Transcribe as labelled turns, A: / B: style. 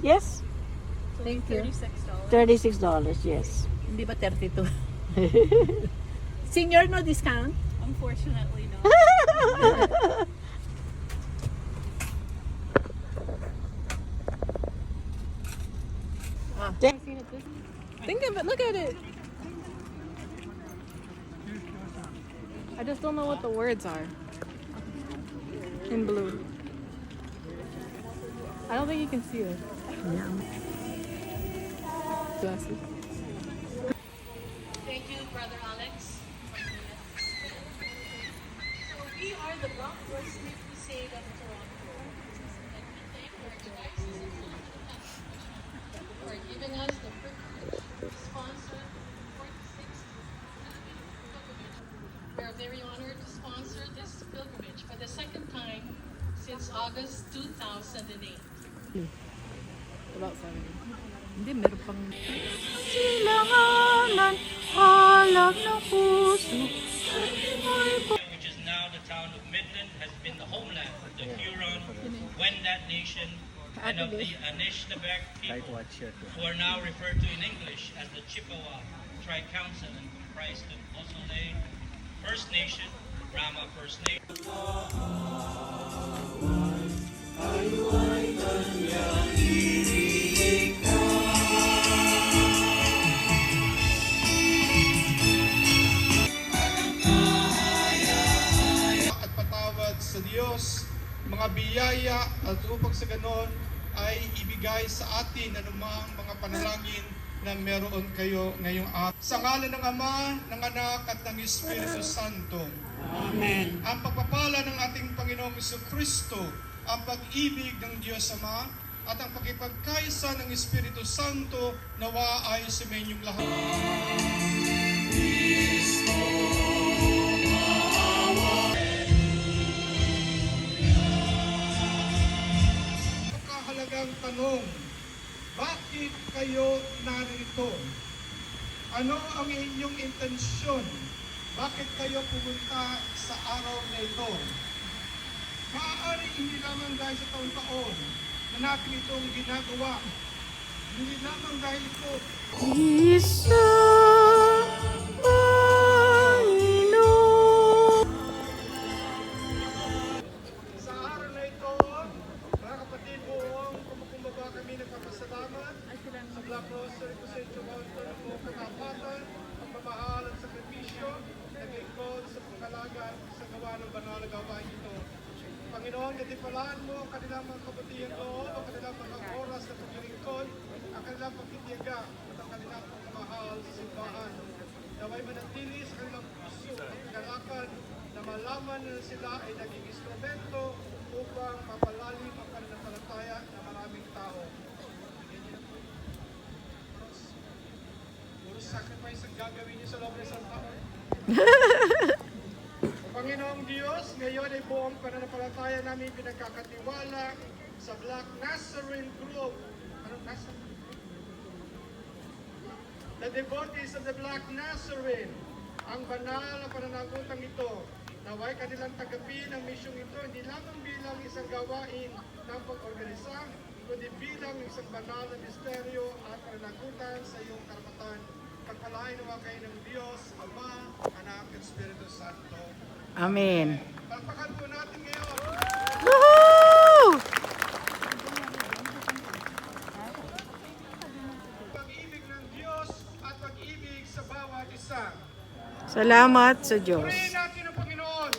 A: Yes?
B: So
A: Thank you.
B: $36.
A: $36, yes.
B: Hindi ba 32? Senior, no discount?
C: Unfortunately, no.
B: Think of it. Look at it. I just don't know what the words are. In blue. I don't think you can see it. Glasses.
C: Thank you, Brother Alex. So we are the Black Horse Street Crusade of Toronto. And we thank our Diocese of Toronto for giving us the privilege to sponsor the 46th pilgrimage. We are very honored to sponsor this pilgrimage for the second time since August 2008.
B: About 70. Hindi, meron pang...
A: Silanganan, halag ng puso.
D: Which is now the town of Midland, has been the homeland of the Huron, Wendat Nation, and of the Anishinaabeg people, who are now referred to in English as the Chippewa Tri-Council and comprised of Osoley First Nation, Rama First Nation.
E: At patawad sa Diyos, mga biyaya at upang sa ganon ay ibigay sa atin anumang mga panalangin na meron kayo ngayong araw. Sa ngalan ng Ama, ng Anak at ng Espiritu Santo. Amen. Ang pagpapala ng ating Panginoong Jesucristo, ang pag-ibig ng Diyos Ama, at ang pagkipagkaisa ng Espiritu Santo nawa ay sumenyong lahat. Kahalagang tanong, bakit kayo narito? Ano ang inyong intensyon? Bakit kayo pumunta sa araw na ito? Maaari hindi lamang dahil sa taon-taon na natin itong ginagawa. Hindi lamang dahil ito
A: Isa, Panginoon.
E: sa araw na ito, mga kapatid, buong kumukumbaba kami nagpapasalamat sa Black Rosary Crusade Toronto ng buong katapatan, ang pamahal at sakripisyo, naglingkod sa pangalaga sa gawa ng banal na gawain ito. Panginoon, katipalaan mo ang kanilang mga kabutihan loob, ang kanilang mga oras na paglilingkod, ang kanilang pagtitiyaga at ang kanilang pagmamahal sa simbahan. Naway manatili sa kanilang puso at kagalakan na malaman na sila ay naging instrumento upang mapalalim ang pananampalataya ng maraming tao. Puro sacrifice ang gagawin niyo sa loob ng isang taon. Panginoong Diyos, ngayon ay buong pananampalataya namin pinagkakatiwala sa Black Nazarene Group. Anong Nazarene? The devotees of the Black Nazarene, ang banal na pananagutang ito, naway kanilang tagapin ang misyong ito hindi lamang bilang isang gawain ng pag-organisa, kundi bilang isang banal na misteryo at pananagutan sa iyong karapatan. Pagpalain naman kayo ng Diyos, Ama, Anak at Espiritu Santo.
A: Amen.
E: Palpakan po natin ngayon.
A: Woohoo!
E: Pag-ibig ng Diyos at pag-ibig sa bawat isa.
A: Salamat sa Diyos.
E: Purihin natin ang Panginoon.